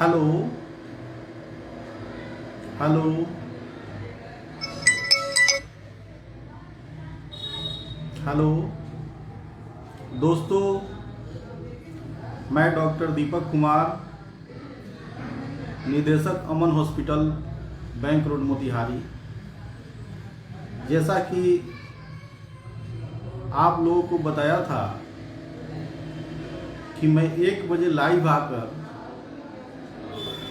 Hello hello hello दोस्तों, मैं doctor Deepak Kumar, निदेशक अमन हॉस्पिटल, बैंक रोड, मोतिहारी। जैसा कि आप लोगों को बताया था कि मैं 1 बजे लाइव आकर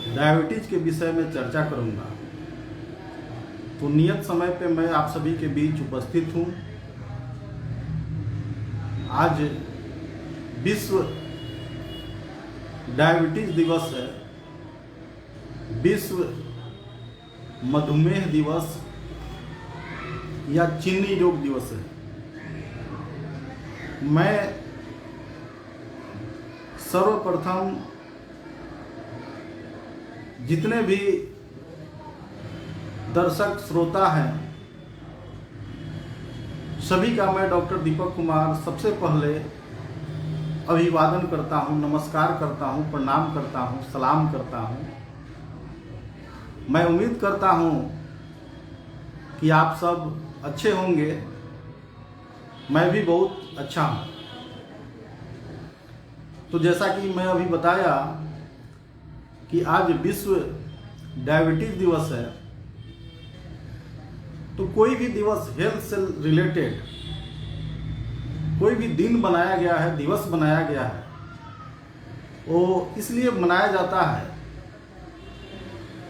डायबिटीज के विषय में चर्चा करूंगा, तो नियत समय पे मैं आप सभी के बीच उपस्थित हूं। आज विश्व डायबिटीज दिवस है, विश्व मधुमेह दिवस या चीनी रोग दिवस है। मैं सर्वप्रथम जितने भी दर्शक श्रोता हैं, सभी का मैं डॉक्टर दीपक कुमार सबसे पहले अभिवादन करता हूं, नमस्कार करता हूं, प्रणाम करता हूं, सलाम करता हूं। मैं उम्मीद करता हूं कि आप सब अच्छे होंगे। मैं भी बहुत अच्छा हूं। तो जैसा कि मैं अभी बताया कि आज विश्व डायबिटीज दिवस है, तो कोई भी दिवस हेल्थ से रिलेटेड कोई भी दिन बनाया गया है, दिवस बनाया गया है, वो इसलिए मनाया जाता है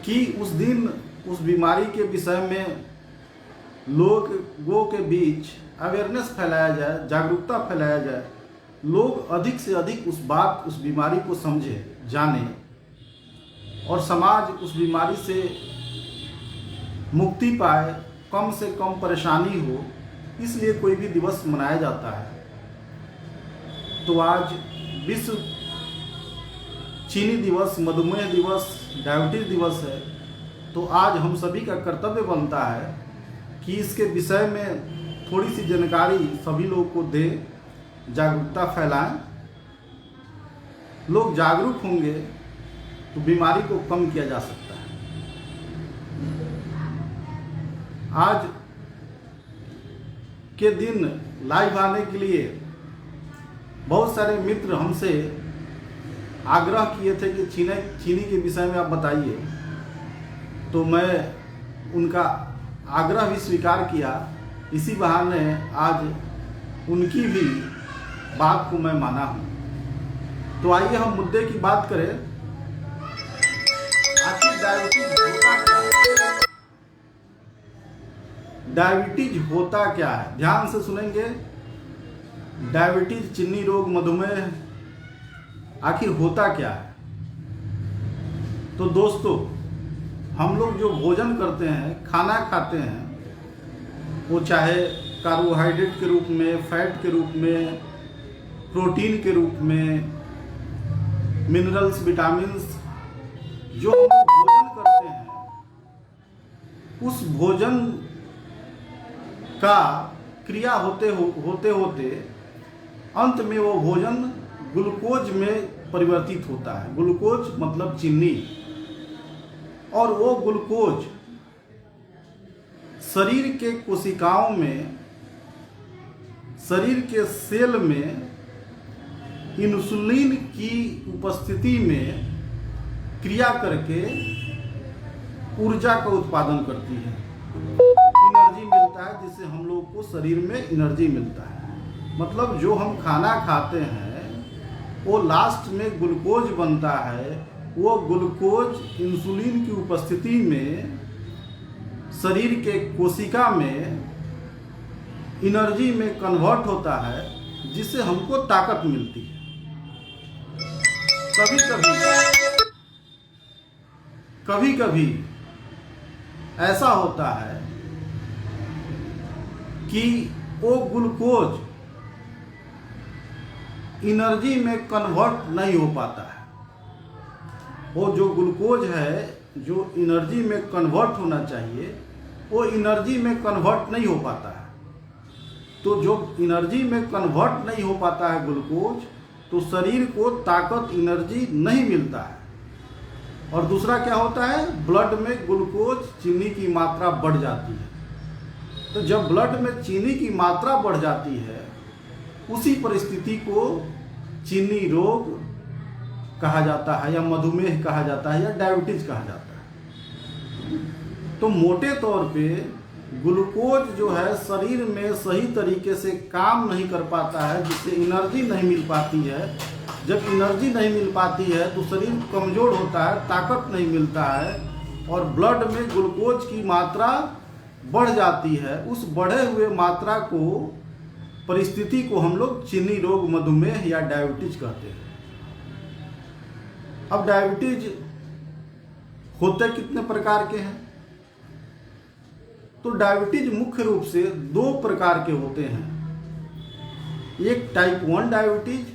कि उस दिन उस बीमारी के विषय में लोगों के बीच अवेयरनेस फैलाया जाए, जागरूकता फैलाया जाए, लोग अधिक से अधिक उस बीमारी को समझे, जाने और समाज उस बीमारी से मुक्ति पाए, कम से कम परेशानी हो, इसलिए कोई भी दिवस मनाया जाता है। तो आज विश्व चीनी दिवस, मधुमेह दिवस, डायबिटीज दिवस है। तो आज हम सभी का कर्तव्य बनता है कि इसके विषय में थोड़ी सी जानकारी सभी लोगों को दें, जागरूकता फैलाएं। लोग जागरूक होंगे तो बीमारी को कम किया जा सकता है। आज के दिन लाइव आने के लिए बहुत सारे मित्र हमसे आग्रह किए थे कि चीनी के विषय में आप बताइए, तो मैं उनका आग्रह भी स्वीकार किया। इसी बहाने आज उनकी भी बात को मैं माना हूँ। तो आइए हम मुद्दे की बात करें। आखिर डायबिटीज होता क्या है? ध्यान से सुनेंगे। डायबिटीज, चीनी रोग, मधुमेह आखिर होता क्या है? तो दोस्तों, हम लोग जो भोजन करते हैं, खाना खाते हैं, वो चाहे कार्बोहाइड्रेट के रूप में, फैट के रूप में, प्रोटीन के रूप में, मिनरल्स, विटामिन्स, जो हम लोग भोजन करते हैं, उस भोजन का क्रिया होते होते अंत में वो भोजन ग्लूकोज में परिवर्तित होता है। ग्लूकोज मतलब चीनी। और वो ग्लूकोज शरीर के कोशिकाओं में, शरीर के सेल में इंसुलिन की उपस्थिति में क्रिया करके ऊर्जा का उत्पादन करती है, एनर्जी मिलता है, जिससे हम लोग को शरीर में एनर्जी मिलता है। मतलब जो हम खाना खाते हैं वो लास्ट में ग्लूकोज बनता है। वो ग्लूकोज इंसुलिन की उपस्थिति में शरीर के कोशिका में एनर्जी में कन्वर्ट होता है, जिससे हमको ताकत मिलती है। कभी कभी ऐसा होता है कि वो ग्लूकोज एनर्जी में कन्वर्ट नहीं हो पाता है। वो जो ग्लूकोज है, जो एनर्जी में कन्वर्ट होना चाहिए, वो एनर्जी में कन्वर्ट नहीं हो पाता है। तो जो एनर्जी में कन्वर्ट नहीं हो पाता है ग्लूकोज, तो शरीर को ताकत, एनर्जी नहीं मिलता है। और दूसरा क्या होता है, ब्लड में ग्लूकोज चीनी की मात्रा बढ़ जाती है। तो जब ब्लड में चीनी की मात्रा बढ़ जाती है, उसी परिस्थिति को चीनी रोग कहा जाता है, या मधुमेह कहा जाता है, या डायबिटीज कहा जाता है। तो मोटे तौर पे ग्लूकोज जो है शरीर में सही तरीके से काम नहीं कर पाता है, जिससे एनर्जी नहीं मिल पाती है। जब एनर्जी नहीं मिल पाती है तो शरीर कमज़ोर होता है, ताकत नहीं मिलता है, और ब्लड में ग्लूकोज की मात्रा बढ़ जाती है। उस बढ़े हुए मात्रा को, परिस्थिति को हम लोग चीनी रोग, मधुमेह या डायबिटीज कहते हैं। अब डायबिटीज होते कितने प्रकार के हैं? तो डायबिटीज मुख्य रूप से 2 प्रकार के होते हैं। एक टाइप 1 डायबिटीज,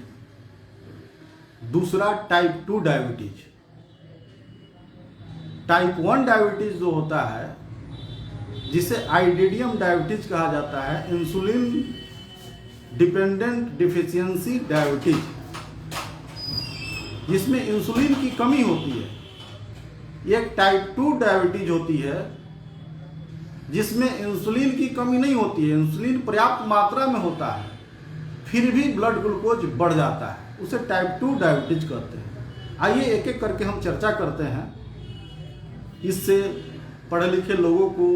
दूसरा टाइप 2 डायबिटीज। टाइप 1 डायबिटीज जो होता है, जिसे आइडिडियम डायबिटीज कहा जाता है, इंसुलिन डिपेंडेंट डिफिशियंसी डायबिटीज, जिसमें इंसुलिन की कमी होती है। एक टाइप 2 डायबिटीज होती है जिसमें इंसुलिन की कमी नहीं होती है, इंसुलिन पर्याप्त मात्रा में होता है, फिर भी ब्लड ग्लूकोज बढ़ जाता है, उसे टाइप 2 डायबिटीज कहते हैं। आइए एक एक करके हम चर्चा करते हैं। इससे पढ़े लिखे लोगों को,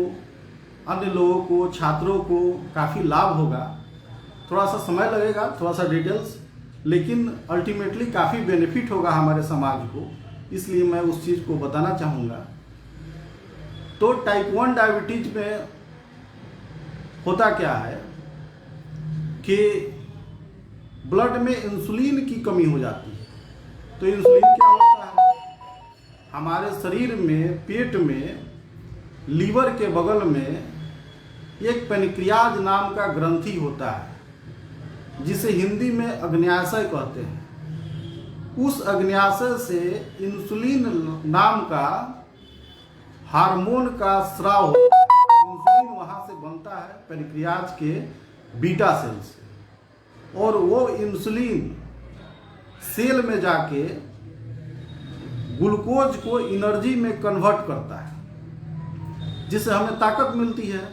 अन्य लोगों को, छात्रों को काफ़ी लाभ होगा। थोड़ा सा समय लगेगा, थोड़ा सा डिटेल्स, लेकिन अल्टीमेटली काफ़ी बेनिफिट होगा हमारे समाज को, इसलिए मैं उस चीज़ को बताना चाहूँगा। तो टाइप 1 डायबिटीज में होता क्या है कि ब्लड में इंसुलिन की कमी हो जाती है। तो इंसुलिन क्या होता है, हमारे शरीर में, पेट में, लीवर के बगल में एक पेनक्रियाज नाम का ग्रंथि होता है, जिसे हिंदी में अग्न्याशय कहते हैं। उस अग्न्याशय से इंसुलिन नाम का हार्मोन का स्राव, इंसुलिन वहाँ से बनता है पेनक्रियाज के बीटा सेल से, और वो इंसुलिन सेल में जाके ग्लूकोज को एनर्जी में कन्वर्ट करता है, जिससे हमें ताकत मिलती है।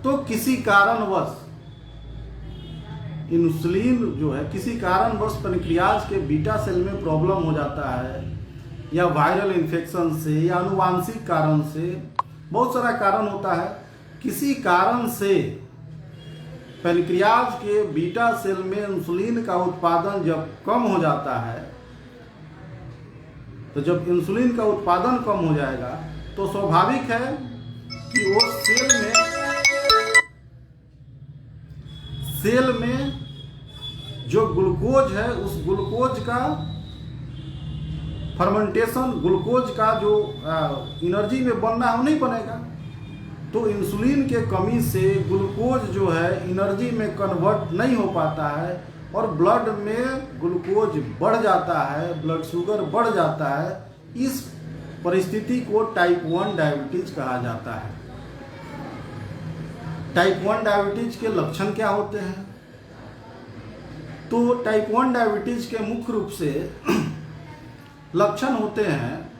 तो किसी कारणवश इंसुलिन जो है, किसी कारणवश पेनक्रियाज के बीटा सेल में प्रॉब्लम हो जाता है, या वायरल इन्फेक्शन से, या आनुवांशिक कारण से, बहुत सारा कारण होता है। किसी कारण से पेनक्रियाज के बीटा सेल में इंसुलिन का उत्पादन जब कम हो जाता है, तो जब इंसुलिन का उत्पादन कम हो जाएगा तो स्वाभाविक है कि वो सेल में जो ग्लूकोज है, उस ग्लूकोज का फर्मेंटेशन, ग्लूकोज का जो एनर्जी में बनना है वो नहीं बनेगा। तो इंसुलिन के कमी से ग्लूकोज जो है एनर्जी में कन्वर्ट नहीं हो पाता है, और ब्लड में ग्लूकोज बढ़ जाता है, ब्लड शुगर बढ़ जाता है। इस परिस्थिति को टाइप 1 डायबिटीज कहा जाता है। टाइप 1 डायबिटीज के लक्षण क्या होते हैं? तो टाइप 1 डायबिटीज के मुख्य रूप से लक्षण होते हैं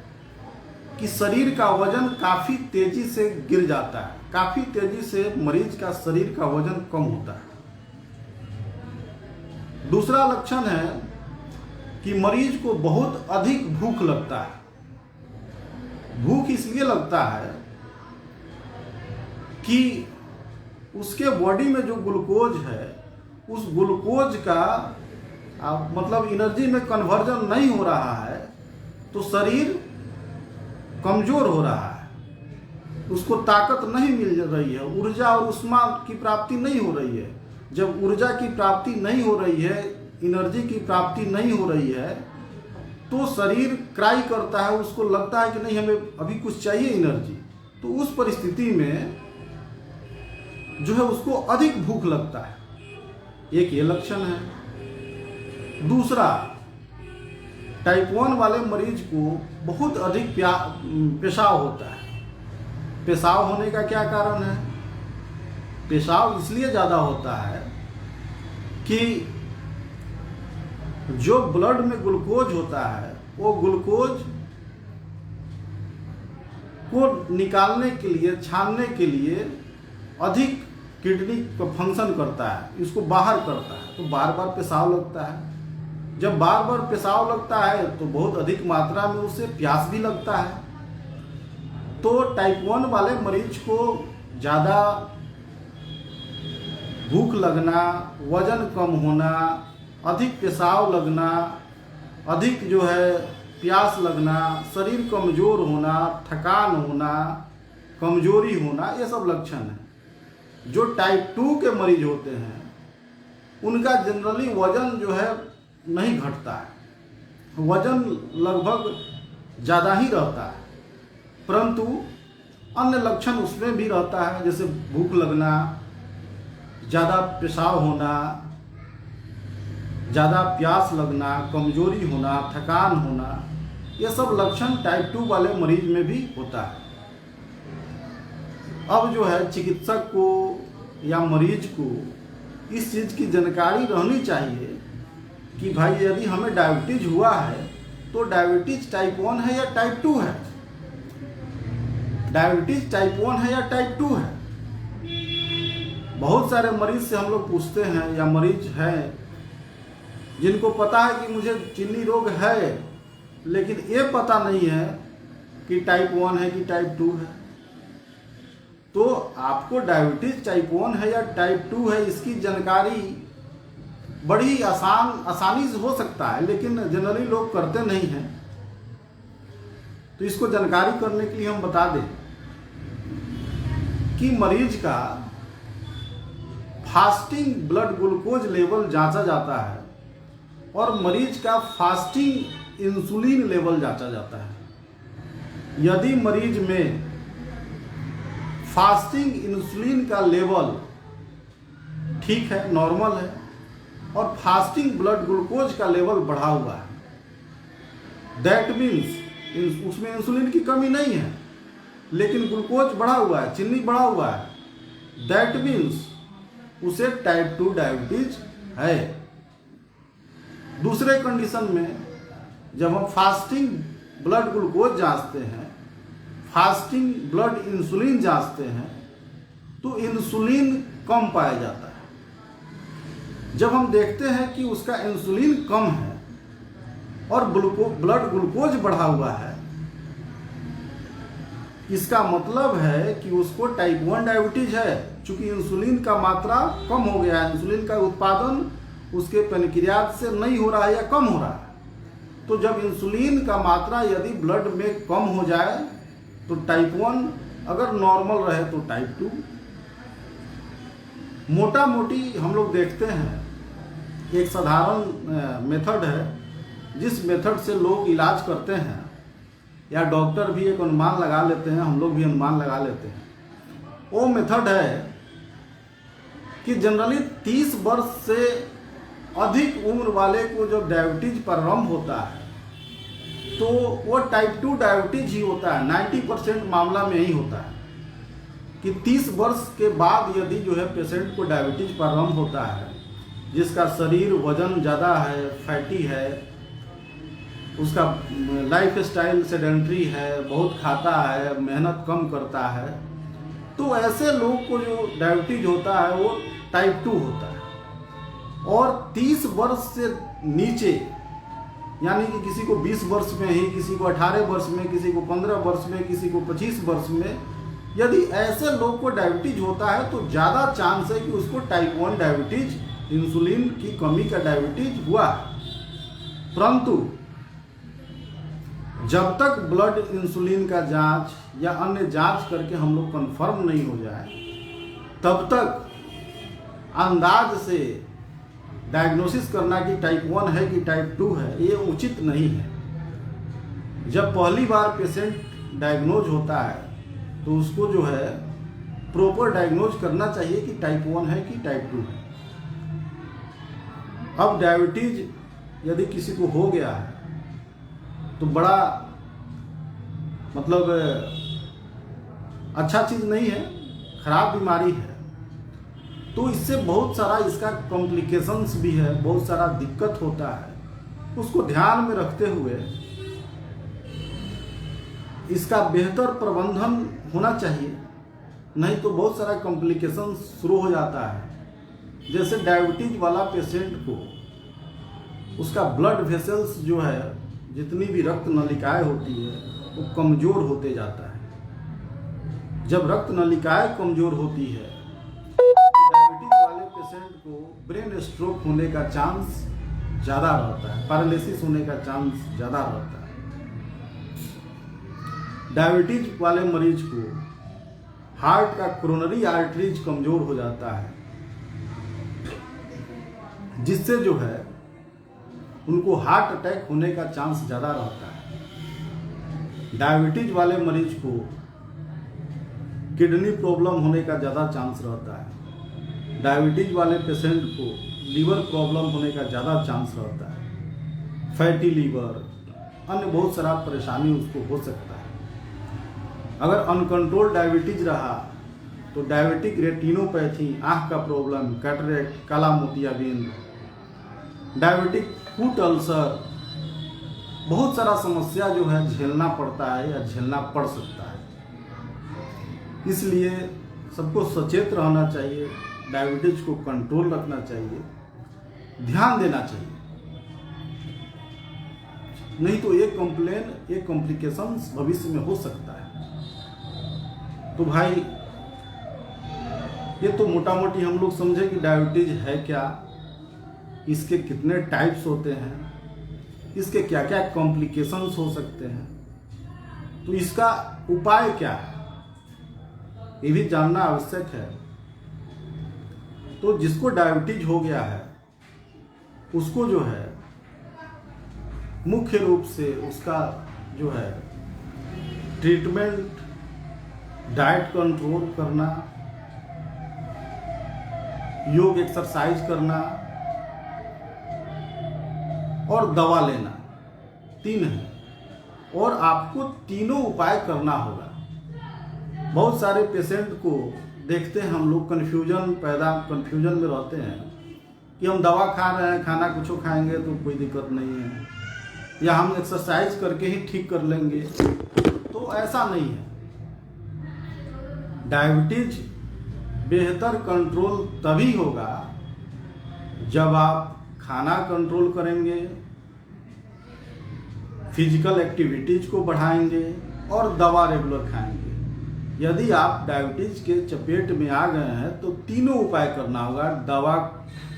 कि शरीर का वजन काफ़ी तेजी से गिर जाता है, काफ़ी तेजी से मरीज का शरीर का वजन कम होता है। दूसरा लक्षण है कि मरीज को बहुत अधिक भूख लगता है। भूख इसलिए लगता है कि उसके बॉडी में जो ग्लूकोज है, उस ग्लूकोज का मतलब एनर्जी में कन्वर्जन नहीं हो रहा है, तो शरीर कमज़ोर हो रहा है, उसको ताकत नहीं मिल रही है, ऊर्जा और उष्मा की प्राप्ति नहीं हो रही है। जब ऊर्जा की प्राप्ति नहीं हो रही है, एनर्जी की प्राप्ति नहीं हो रही है, तो शरीर क्राई करता है, उसको लगता है कि नहीं हमें अभी कुछ चाहिए एनर्जी। तो उस परिस्थिति में जो है उसको अधिक भूख लगता है, एक ये लक्षण है। दूसरा, टाइप 1 वाले मरीज को बहुत अधिक पेशाब होता है। पेशाब होने का क्या कारण है? पेशाब इसलिए ज़्यादा होता है कि जो ब्लड में ग्लूकोज होता है, वो ग्लूकोज को निकालने के लिए, छानने के लिए अधिक किडनी का फंक्शन करता है, इसको बाहर करता है, तो बार बार पेशाब लगता है। जब बार बार पेशाब लगता है तो बहुत अधिक मात्रा में उसे प्यास भी लगता है। तो टाइप 1 वाले मरीज को ज़्यादा भूख लगना, वजन कम होना, अधिक पेशाब लगना, अधिक जो है प्यास लगना, शरीर कमज़ोर होना, थकान होना, कमजोरी होना, ये सब लक्षण है। जो टाइप 2 के मरीज होते हैं उनका जनरली वजन जो है नहीं घटता है, वजन लगभग ज़्यादा ही रहता है, परंतु अन्य लक्षण उसमें भी रहता है, जैसे भूख लगना, ज़्यादा पेशाब होना, ज़्यादा प्यास लगना, कमजोरी होना, थकान होना, ये सब लक्षण टाइप 2 वाले मरीज में भी होता है। अब जो है चिकित्सक को या मरीज को इस चीज़ की जानकारी रहनी चाहिए कि भाई यदि हमें डायबिटीज हुआ है तो डायबिटीज टाइप 1 है या टाइप 2 है, डायबिटीज टाइप 1 है या टाइप 2 है। बहुत सारे मरीज से हम लोग पूछते हैं या मरीज हैं जिनको पता है कि मुझे चीनी रोग है, लेकिन ये पता नहीं है कि टाइप 1 है कि टाइप 2 है। तो आपको डायबिटीज टाइप 1 है या टाइप 2 है इसकी जानकारी बड़ी आसानी से हो सकता है, लेकिन जनरली लोग करते नहीं हैं। तो इसको जानकारी करने के लिए हम बता दें कि मरीज का फास्टिंग ब्लड ग्लूकोज लेवल जांचा जाता है और मरीज का फास्टिंग इंसुलिन लेवल जांचा जाता है। यदि मरीज में फास्टिंग इंसुलिन का लेवल ठीक है, नॉर्मल है, और फास्टिंग ब्लड ग्लूकोज का लेवल बढ़ा हुआ है, दैट मीन्स उसमें इंसुलिन की कमी नहीं है लेकिन ग्लूकोज बढ़ा हुआ है, चीनी बढ़ा हुआ है, दैट मीन्स उसे टाइप 2 डायबिटीज है। दूसरे कंडीशन में जब हम फास्टिंग ब्लड ग्लूकोज जांचते हैं, फास्टिंग ब्लड इंसुलिन जांचते हैं, तो इंसुलिन कम पाया जाता है। जब हम देखते हैं कि उसका इंसुलिन कम है और ब्लड ग्लूकोज बढ़ा हुआ है, इसका मतलब है कि उसको टाइप 1 डायबिटीज है, चूंकि इंसुलिन का मात्रा कम हो गया है, इंसुलिन का उत्पादन उसके पैनक्रियाज से नहीं हो रहा है या कम हो रहा है। तो जब इंसुलिन का मात्रा यदि ब्लड में कम हो जाए तो टाइप 1, अगर नॉर्मल रहे तो टाइप 2। मोटा मोटी हम लोग देखते हैं एक साधारण मेथड है जिस मेथड से लोग इलाज करते हैं, या डॉक्टर भी एक अनुमान लगा लेते हैं, हम लोग भी अनुमान लगा लेते हैं। वो मेथड है कि जनरली 30 वर्ष से अधिक उम्र वाले को जब डायबिटीज प्रारंभ होता है तो वो टाइप 2 डायबिटीज ही होता है। 90% मामला में यही होता है कि 30 वर्ष के बाद यदि जो है पेशेंट को डायबिटीज प्रारंभ होता है, जिसका शरीर वजन ज़्यादा है, फैटी है, उसका लाइफ स्टाइल सेडेंट्री है, बहुत खाता है, मेहनत कम करता है, तो ऐसे लोग को जो डायबिटीज होता है वो टाइप 2 होता है। और 30 वर्ष से नीचे, यानी कि किसी को 20 वर्ष में ही, किसी को 18 वर्ष में, किसी को 15 वर्ष में, किसी को 25 वर्ष में, यदि ऐसे लोग को डायबिटीज होता है तो ज़्यादा चांस है कि उसको टाइप 1 डायबिटीज, इंसुलिन की कमी का डायबिटीज हुआ है। परंतु जब तक ब्लड इंसुलिन का जांच या अन्य जांच करके हम लोग कंफर्म नहीं हो जाए, तब तक अंदाज से डायग्नोसिस करना कि टाइप 1 है कि टाइप 2 है, ये उचित नहीं है। जब पहली बार पेशेंट डायग्नोज होता है तो उसको जो है प्रॉपर डायग्नोज करना चाहिए कि टाइप 1 है कि टाइप 2 है। अब डायबिटीज यदि किसी को हो गया है तो बड़ा मतलब अच्छा चीज़ नहीं है, खराब बीमारी है। तो इससे बहुत सारा इसका कॉम्प्लिकेशंस भी है, बहुत सारा दिक्कत होता है। उसको ध्यान में रखते हुए इसका बेहतर प्रबंधन होना चाहिए, नहीं तो बहुत सारा कॉम्प्लिकेशन शुरू हो जाता है। जैसे डायबिटीज वाला पेशेंट को उसका ब्लड वेसल्स जो है, जितनी भी रक्त नलिकाएं होती है वो कमज़ोर होते जाता है। जब रक्त नलिकाएं कमज़ोर होती है तो डायबिटीज वाले पेशेंट को ब्रेन स्ट्रोक होने का चांस ज़्यादा रहता है, पैरालिसिस होने का चांस ज़्यादा रहता है। डायबिटीज वाले मरीज को हार्ट का कोरोनरी आर्टरीज कमज़ोर हो जाता है, जिससे जो है उनको हार्ट अटैक होने का चांस ज़्यादा रहता है। डायबिटीज वाले मरीज को किडनी प्रॉब्लम होने का ज़्यादा चांस रहता है। डायबिटीज वाले पेशेंट को लीवर प्रॉब्लम होने का ज़्यादा चांस रहता है। फैटी लीवर, अन्य बहुत सारा परेशानी उसको हो सकता है। अगर अनकंट्रोल डायबिटीज रहा तो डायबिटिक रेटिनोपैथी, आँख का प्रॉब्लम, कैटरेक्ट, काला मोतियाबिंद, डायबिटिक फुट अल्सर, बहुत सारा समस्या जो है झेलना पड़ता है या झेलना पड़ सकता है। इसलिए सबको सचेत रहना चाहिए, डायबिटीज को कंट्रोल रखना चाहिए, ध्यान देना चाहिए, नहीं तो ये कॉम्प्लिकेशंस भविष्य में हो सकता है। तो भाई ये तो मोटा मोटी हम लोग समझे कि डायबिटीज है क्या, इसके कितने टाइप्स होते हैं, इसके क्या क्या कॉम्प्लिकेशंस हो सकते हैं, तो इसका उपाय क्या है ये भी जानना आवश्यक है। तो जिसको डायबिटीज हो गया है उसको जो है मुख्य रूप से उसका जो है ट्रीटमेंट, डाइट कंट्रोल करना, योग एक्सरसाइज करना और दवा लेना, 3 है। और आपको तीनों उपाय करना होगा। बहुत सारे पेशेंट को देखते हैं हम लोग, कन्फ्यूजन में रहते हैं कि हम दवा खा रहे हैं, खाना कुछ खाएंगे तो कोई दिक्कत नहीं है, या हम एक्सरसाइज करके ही ठीक कर लेंगे। तो ऐसा नहीं है। डायबिटीज बेहतर कंट्रोल तभी होगा जब आप खाना कंट्रोल करेंगे, फिजिकल एक्टिविटीज को बढ़ाएंगे और दवा रेगुलर खाएंगे। यदि आप डायबिटीज के चपेट में आ गए हैं तो तीनों उपाय करना होगा। दवा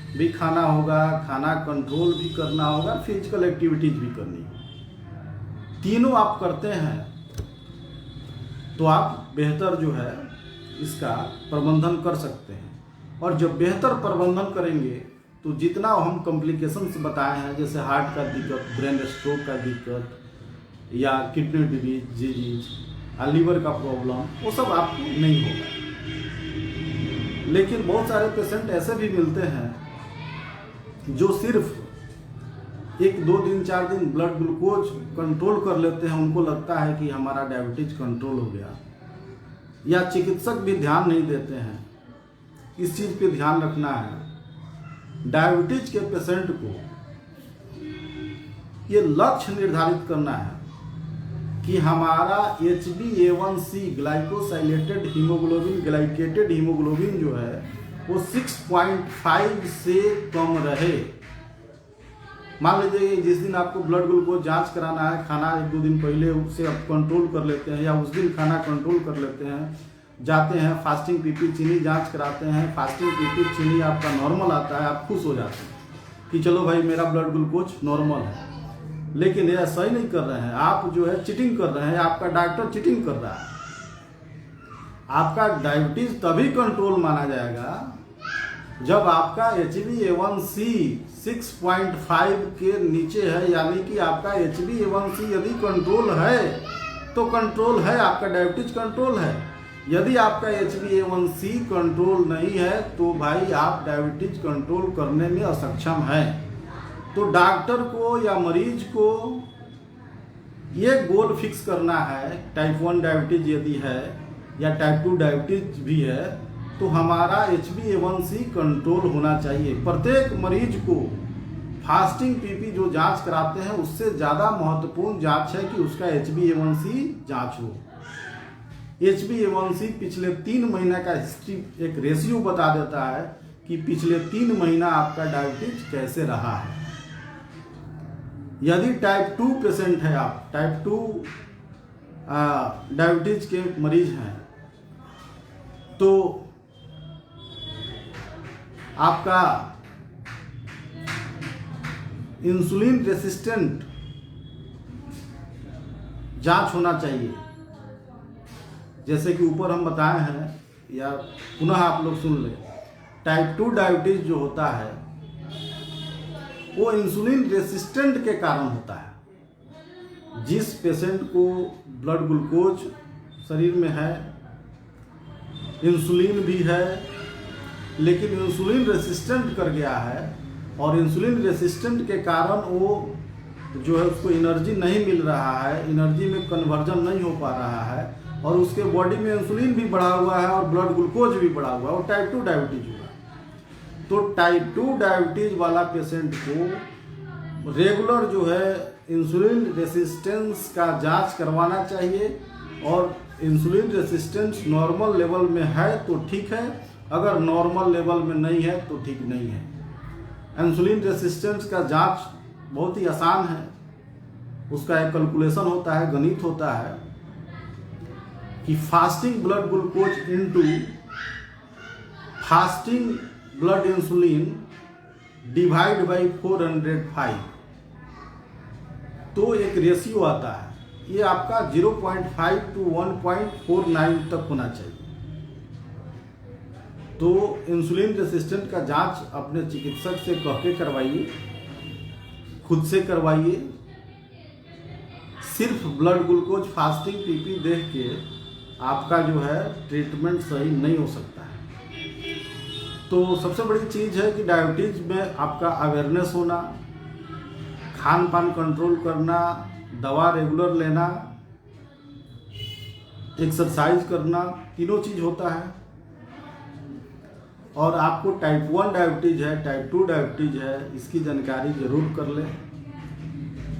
भी खाना होगा, खाना कंट्रोल भी करना होगा, फिजिकल एक्टिविटीज भी करनी होगी। तीनों आप करते हैं तो आप बेहतर जो है इसका प्रबंधन कर सकते हैं। और जब बेहतर प्रबंधन करेंगे तो जितना हम कॉम्प्लिकेशंस बताए हैं, जैसे हार्ट का दिक्कत, ब्रेन स्ट्रोक का दिक्कत, या किडनी डिजीज, लीवर का प्रॉब्लम, वो सब आपको नहीं होगा। लेकिन बहुत सारे पेशेंट ऐसे भी मिलते हैं जो सिर्फ 1, 2 दिन, 4 दिन ब्लड ग्लूकोज कंट्रोल कर लेते हैं, उनको लगता है कि हमारा डायबिटीज कंट्रोल हो गया, या चिकित्सक भी ध्यान नहीं देते हैं। इस चीज़ पे ध्यान रखना है। डायबिटीज के पेशेंट को ये लक्ष्य निर्धारित करना है कि हमारा HbA1c, glycosylated haemoglobin, glycated haemoglobin जो है वो 6.5 से कम रहे। मान लीजिए जिस दिन आपको ब्लड ग्लूकोज जांच कराना है, खाना 1-2 दिन पहले उससे आप कंट्रोल कर लेते हैं, या उस दिन खाना कंट्रोल कर लेते हैं, जाते हैं फास्टिंग पीपी चीनी जांच कराते हैं, फास्टिंग पीपी चीनी आपका नॉर्मल आता है, आप खुश हो जाते हैं कि चलो भाई मेरा ब्लड ग्लूकोज नॉर्मल है। लेकिन ये ऐसा ही नहीं कर रहे हैं, आप जो है चीटिंग कर रहे हैं, आपका डॉक्टर चीटिंग कर रहा है। आपका डायबिटीज तभी कंट्रोल माना जाएगा जब आपका HbA1c 6.5 के नीचे है, यानी कि आपका HbA1c यदि कंट्रोल है तो कंट्रोल है, आपका डायबिटीज कंट्रोल है। यदि आपका HbA1c कंट्रोल नहीं है तो भाई आप डायबिटीज कंट्रोल करने में असक्षम हैं। तो डॉक्टर को या मरीज को ये गोल फिक्स करना है, टाइप 1 डायबिटीज यदि है या टाइप 2 डायबिटीज भी है तो हमारा HbA1c कंट्रोल होना चाहिए। प्रत्येक मरीज को फास्टिंग पीपी जो जांच कराते हैं उससे ज़्यादा महत्वपूर्ण जांच है कि उसका HbA1c जांच हो। HbA1c पिछले 3 महीना का हिस्ट्री एक रेशियो बता देता है कि पिछले 3 महीना आपका डायबिटीज कैसे रहा है। यदि टाइप 2 पेशेंट है, आप टाइप 2 डायबिटीज के मरीज हैं, तो आपका इंसुलिन रेसिस्टेंट जांच होना चाहिए। जैसे कि ऊपर हम बताए हैं या पुनः आप लोग सुन लें, टाइप 2 डायबिटीज जो होता है वो इंसुलिन रेसिस्टेंट के कारण होता है। जिस पेशेंट को ब्लड ग्लूकोज शरीर में है, इंसुलिन भी है, लेकिन इंसुलिन रेसिस्टेंट कर गया है और इंसुलिन रेसिस्टेंट के कारण वो जो है उसको एनर्जी नहीं मिल रहा है, एनर्जी में कन्वर्जन नहीं हो पा रहा है और उसके बॉडी में इंसुलिन भी बढ़ा हुआ है और ब्लड ग्लूकोज भी बढ़ा हुआ है और टाइप 2 डायबिटीज हुआ। तो टाइप 2 डायबिटीज वाला पेशेंट को रेगुलर जो है इंसुलिन रेसिस्टेंस का जांच करवाना चाहिए और इंसुलिन रेसिस्टेंस नॉर्मल लेवल में है तो ठीक है, अगर नॉर्मल लेवल में नहीं है तो ठीक नहीं है। इंसुलिन रेसिस्टेंस का जांच बहुत ही आसान है, उसका एक कैलकुलेशन होता है, गणित होता है कि fasting blood glucose into fasting blood insulin divide by 405, तो एक रेशियो आता है, ये आपका 0.5 to 1.49 तक होना चाहिए। तो इंसुलिन रेसिस्टेंट का जांच अपने चिकित्सक से कह के करवाइए, खुद से करवाइए। सिर्फ ब्लड ग्लूकोज फास्टिंग पीपी देख के आपका जो है ट्रीटमेंट सही नहीं हो सकता है। तो सबसे बड़ी चीज़ है कि डायबिटीज में आपका अवेयरनेस होना, खान पान कंट्रोल करना, दवा रेगुलर लेना, एक्सरसाइज करना, तीनों चीज़ होता है। और आपको टाइप 1 डायबिटीज है, टाइप 2 डायबिटीज है, इसकी जानकारी जरूर कर लें।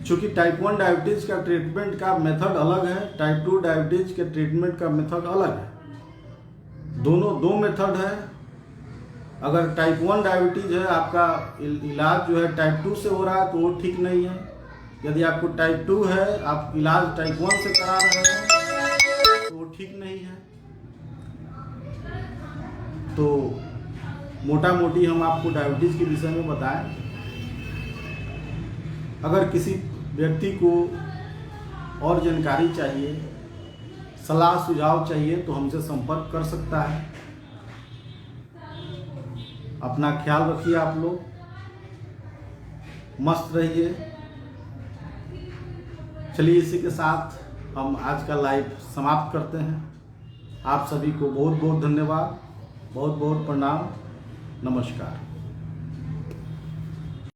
चूँकि टाइप 1 डायबिटीज का ट्रीटमेंट का मेथड अलग है, टाइप 2 डायबिटीज के ट्रीटमेंट का मेथड अलग है। दोनों दो मेथड है। अगर टाइप 1 डायबिटीज है, आपका इलाज जो है टाइप 2 से हो रहा है तो वो ठीक नहीं है। यदि आपको टाइप 2 है, आप इलाज टाइप 1 से करा रहे हैं तो वो ठीक नहीं है। तो मोटा मोटी हम आपको डायबिटीज के विषय में बताएं। अगर किसी व्यक्ति को और जानकारी चाहिए, सलाह सुझाव चाहिए तो हमसे संपर्क कर सकता है। अपना ख्याल रखिए, आप लोग मस्त रहिए। चलिए इसी के साथ हम आज का लाइव समाप्त करते हैं। आप सभी को बहुत बहुत धन्यवाद, बहुत बहुत प्रणाम, नमस्कार।